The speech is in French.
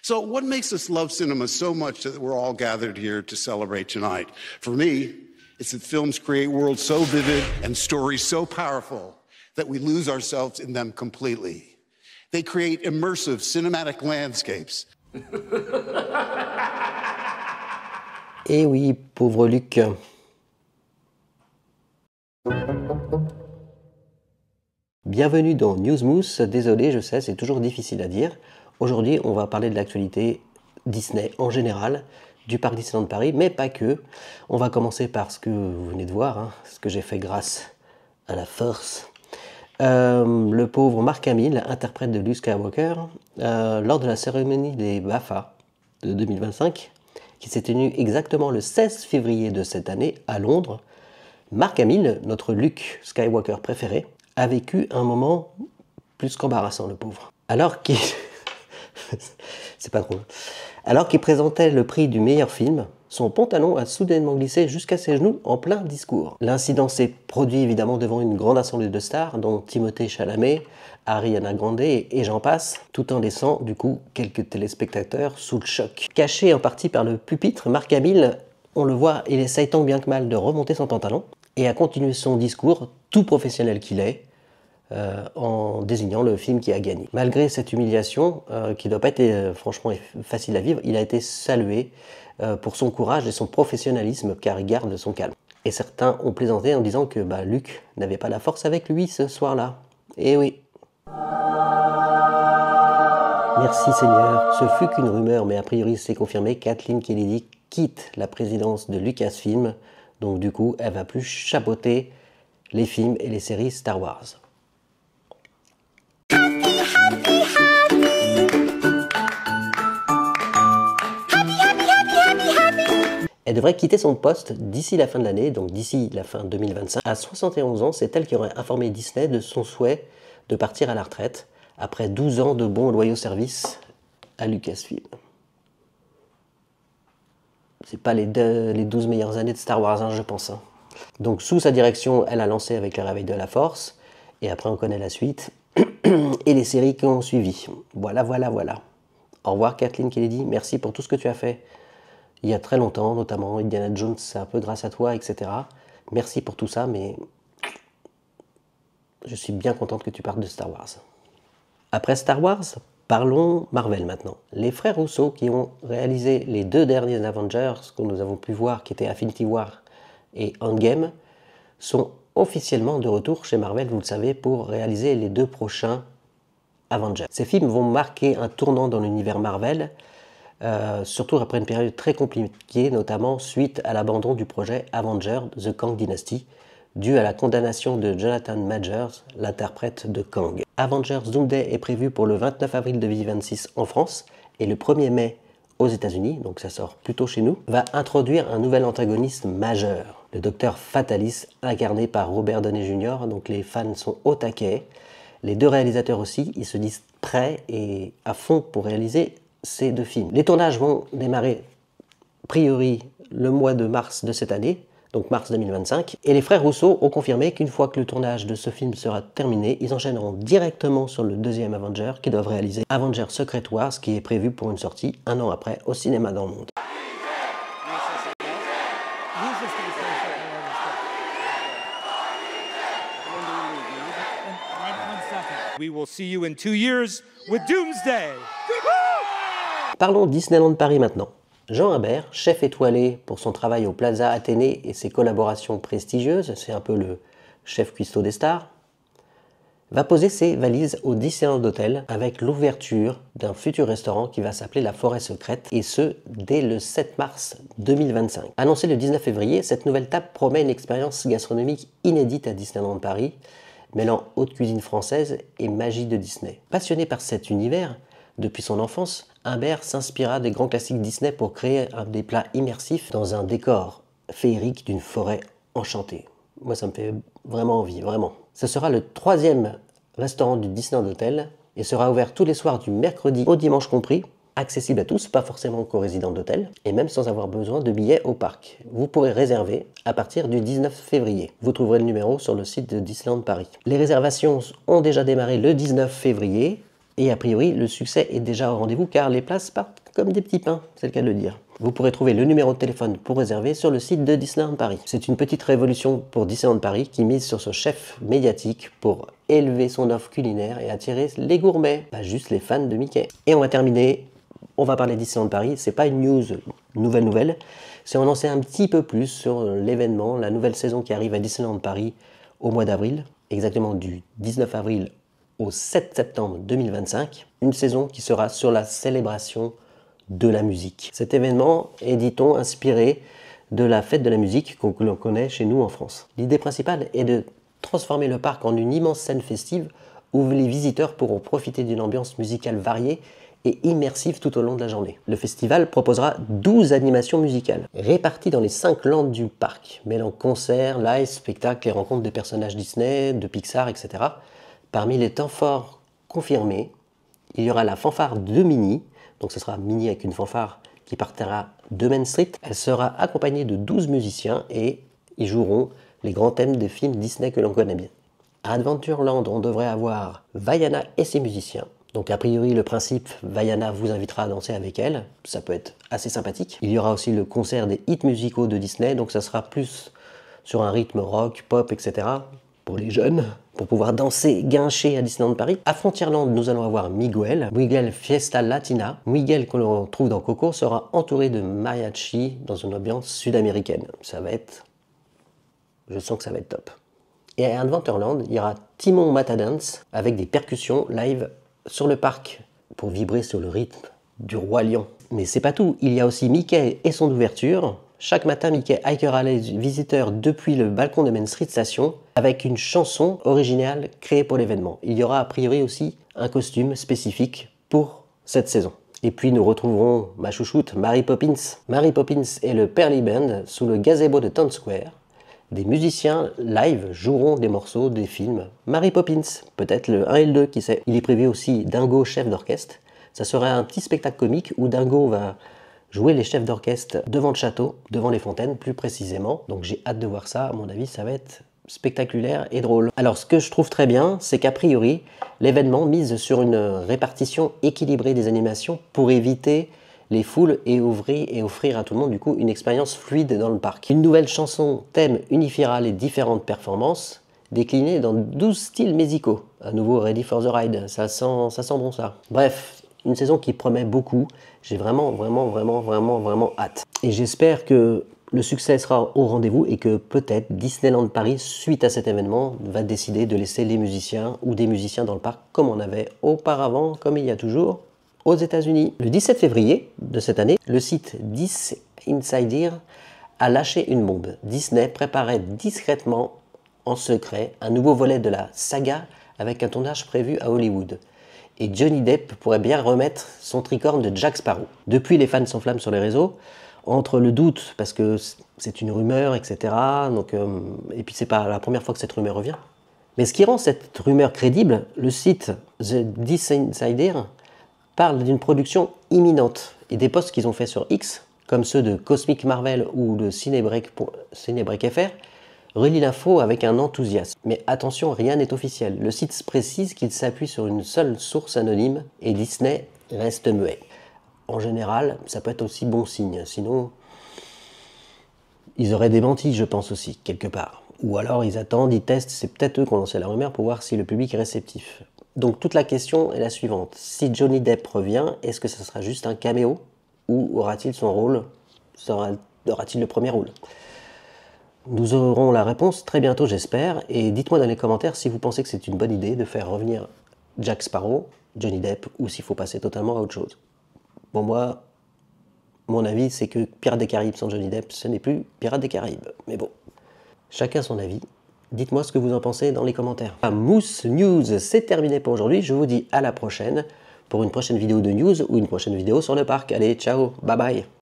So what makes us love cinema so much that we're all gathered here to celebrate tonight? For me, it's that films create worlds so vivid and stories so powerful that we lose ourselves in them completely. They create immersive cinematic landscapes. Eh oui, pauvre Luc. Bienvenue dans Newsmousse. Désolé, je sais, c'est toujours difficile à dire. Aujourd'hui, on va parler de l'actualité Disney en général, du parc Disneyland Paris, mais pas que. On va commencer par ce que vous venez de voir, ce que j'ai fait grâce à la force. Le pauvre Mark Hamill, interprète de Luke Skywalker, lors de la cérémonie des BAFTA de 2025, qui s'est tenue exactement le 16 février de cette année à Londres, Mark Hamill, notre Luke Skywalker préféré, a vécu un moment plus qu'embarrassant, le pauvre. Alors qu'il... C'est pas drôle. Alors qu'il présentait le prix du meilleur film, son pantalon a soudainement glissé jusqu'à ses genoux en plein discours. L'incident s'est produit évidemment devant une grande assemblée de stars, dont Timothée Chalamet, Ariana Grande et j'en passe, tout en laissant du coup quelques téléspectateurs sous le choc. Caché en partie par le pupitre, Mark Hamill, on le voit, il essaye tant bien que mal de remonter son pantalon et a continué son discours, tout professionnel qu'il est, en désignant le film qui a gagné. Malgré cette humiliation, qui ne doit pas être franchement facile à vivre, il a été salué pour son courage et son professionnalisme, car il garde son calme. Et certains ont plaisanté en disant que Luke n'avait pas la force avec lui ce soir-là. Et oui. Merci Seigneur, ce fut qu'une rumeur, mais a priori c'est confirmé, Kathleen Kennedy quitte la présidence de Lucasfilm, donc du coup elle va plus chapeauter les films et les séries Star Wars. Elle devrait quitter son poste d'ici la fin de l'année, donc d'ici la fin 2025. À 71 ans, c'est elle qui aurait informé Disney de son souhait de partir à la retraite après 12 ans de bons et loyaux services à Lucasfilm. C'est pas les 12 meilleures années de Star Wars, je pense. Donc sous sa direction, elle a lancé avec le réveil de la Force, et après on connaît la suite, et les séries qui ont suivi. Voilà. Au revoir Kathleen Kennedy, merci pour tout ce que tu as fait. Il y a très longtemps, notamment Indiana Jones, c'est un peu grâce à toi, etc. Merci pour tout ça, mais je suis bien contente que tu partes de Star Wars. Après Star Wars, parlons Marvel maintenant. Les frères Russo qui ont réalisé les deux derniers Avengers que nous avons pu voir, qui étaient Infinity War et Endgame, sont officiellement de retour chez Marvel, vous le savez, pour réaliser les deux prochains Avengers. Ces films vont marquer un tournant dans l'univers Marvel, surtout après une période très compliquée, notamment suite à l'abandon du projet Avengers The Kang Dynasty, dû à la condamnation de Jonathan Majors, l'interprète de Kang. Avengers Doomsday est prévu pour le 29 avril 2026 en France et le 1er mai aux États-Unis, donc ça sort plutôt chez nous, va introduire un nouvel antagoniste majeur, le Docteur Fatalis, incarné par Robert Downey Jr., donc les fans sont au taquet. Les deux réalisateurs aussi, ils se disent prêts et à fond pour réaliser ces deux films. Les tournages vont démarrer, a priori, le mois de mars de cette année, donc mars 2025, et les frères Russo ont confirmé qu'une fois que le tournage de ce film sera terminé, ils enchaîneront directement sur le deuxième Avenger qu'ils doivent réaliser, Avengers Secret Wars, qui est prévu pour une sortie un an après au cinéma dans le monde. We will see you in 2 years with Doomsday. Parlons Disneyland Paris maintenant. Jean Imbert, chef étoilé pour son travail au Plaza Athénée et ses collaborations prestigieuses, c'est un peu le chef cuistot des stars, va poser ses valises au Disneyland Hotel avec l'ouverture d'un futur restaurant qui va s'appeler la Forêt Secrète, et ce, dès le 7 mars 2025. Annoncé le 19 février, cette nouvelle table promet une expérience gastronomique inédite à Disneyland Paris, mêlant haute cuisine française et magie de Disney. Passionné par cet univers, depuis son enfance, Imbert s'inspira des grands classiques Disney pour créer des plats immersifs dans un décor féerique d'une forêt enchantée. Moi, ça me fait vraiment envie, vraiment. Ce sera le 3e restaurant du Disneyland Hotel et sera ouvert tous les soirs du mercredi au dimanche compris, accessible à tous, pas forcément qu'aux résidents d'hôtel, et même sans avoir besoin de billets au parc. Vous pourrez réserver à partir du 19 février. Vous trouverez le numéro sur le site de Disneyland Paris. Les réservations ont déjà démarré le 19 février, Et a priori, le succès est déjà au rendez-vous car les places partent comme des petits pains, c'est le cas de le dire. Vous pourrez trouver le numéro de téléphone pour réserver sur le site de Disneyland Paris. C'est une petite révolution pour Disneyland Paris qui mise sur ce chef médiatique pour élever son offre culinaire et attirer les gourmets, pas juste les fans de Mickey. Et on va terminer, on va parler de Disneyland Paris, c'est pas une news nouvelle, c'est on en sait un petit peu plus sur l'événement, la nouvelle saison qui arrive à Disneyland Paris au mois d'avril, exactement du 19 avril au 7 septembre 2025, une saison qui sera sur la célébration de la musique. Cet événement est, dit-on, inspiré de la fête de la musique que l'on connaît chez nous en France. L'idée principale est de transformer le parc en une immense scène festive où les visiteurs pourront profiter d'une ambiance musicale variée et immersive tout au long de la journée. Le festival proposera 12 animations musicales, réparties dans les 5 landes du parc, mêlant concerts, live, spectacles et rencontres des personnages Disney, de Pixar, etc. Parmi les temps forts confirmés, il y aura la fanfare de Minnie, donc ce sera Minnie avec une fanfare qui partira de Main Street. Elle sera accompagnée de 12 musiciens et ils joueront les grands thèmes des films Disney que l'on connaît bien. À Adventureland, on devrait avoir Vaiana et ses musiciens. Donc a priori, le principe, Vaiana vous invitera à danser avec elle, ça peut être assez sympathique. Il y aura aussi le concert des hits musicaux de Disney, donc ça sera plus sur un rythme rock, pop, etc. pour les jeunes, pour pouvoir danser, guincher à Disneyland Paris. À Frontierland, nous allons avoir Miguel Fiesta Latina. Miguel, que l'on trouve dans Coco, sera entouré de mariachi dans une ambiance sud-américaine. Ça va être... Je sens que ça va être top. Et à Adventureland, il y aura Timon Matadance avec des percussions live sur le parc pour vibrer sur le rythme du Roi Lion. Mais c'est pas tout, il y a aussi Mickey et son ouverture. Chaque matin, Mickey accueillera les visiteurs depuis le balcon de Main Street Station avec une chanson originale créée pour l'événement. Il y aura a priori aussi un costume spécifique pour cette saison. Et puis nous retrouverons ma chouchoute Mary Poppins. Mary Poppins et le Pearly Band sous le gazebo de Town Square. Des musiciens live joueront des morceaux des films Mary Poppins, peut-être le 1 et le 2, qui sait. Il est prévu aussi Dingo, chef d'orchestre. Ça sera un petit spectacle comique où Dingo va jouer les chefs d'orchestre devant le château, devant les fontaines plus précisément. Donc j'ai hâte de voir ça, à mon avis ça va être spectaculaire et drôle. Alors ce que je trouve très bien, c'est qu'a priori, l'événement mise sur une répartition équilibrée des animations pour éviter les foules et offrir à tout le monde du coup une expérience fluide dans le parc. Une nouvelle chanson thème unifiera les différentes performances, déclinées dans 12 styles musicaux. À nouveau Ready for the Ride, ça sent bon ça. Bref, une saison qui promet beaucoup. J'ai vraiment hâte. Et j'espère que le succès sera au rendez-vous et que peut-être Disneyland Paris, suite à cet événement, va décider de laisser les musiciens ou des musiciens dans le parc comme on avait auparavant, comme il y a toujours aux États-Unis. Le 17 février de cette année, le site Dis Insider a lâché une bombe. Disney préparait discrètement, en secret, un nouveau volet de la saga avec un tournage prévu à Hollywood. Et Johnny Depp pourrait bien remettre son tricorne de Jack Sparrow. Depuis, les fans s'enflamment sur les réseaux, entre le doute, parce que c'est une rumeur, etc. Donc, et puis c'est pas la première fois que cette rumeur revient. Mais ce qui rend cette rumeur crédible, le site The Dis Insider parle d'une production imminente. Et des posts qu'ils ont fait sur X, comme ceux de Cosmic Marvel ou de Cinébreak FR, relient l'info avec un enthousiasme. Mais attention, rien n'est officiel. Le site précise qu'il s'appuie sur une seule source anonyme et Disney reste muet. En général, ça peut être aussi bon signe. Sinon, ils auraient démenti, je pense aussi, quelque part. Ou alors ils attendent, ils testent, c'est peut-être eux qui ont lancé la rumeur pour voir si le public est réceptif. Donc toute la question est la suivante. Si Johnny Depp revient, est-ce que ça sera juste un caméo ou aura-t-il son rôle? Aura-t-il le premier rôle? Nous aurons la réponse très bientôt, j'espère. Et dites-moi dans les commentaires si vous pensez que c'est une bonne idée de faire revenir Jack Sparrow, Johnny Depp, ou s'il faut passer totalement à autre chose. Bon, moi, mon avis, c'est que Pirates des Caraïbes sans Johnny Depp, ce n'est plus Pirates des Caraïbes. Mais bon, chacun son avis. Dites-moi ce que vous en pensez dans les commentaires. Mousse News, c'est terminé pour aujourd'hui. Je vous dis à la prochaine pour une prochaine vidéo de news ou une prochaine vidéo sur le parc. Allez, ciao, bye bye.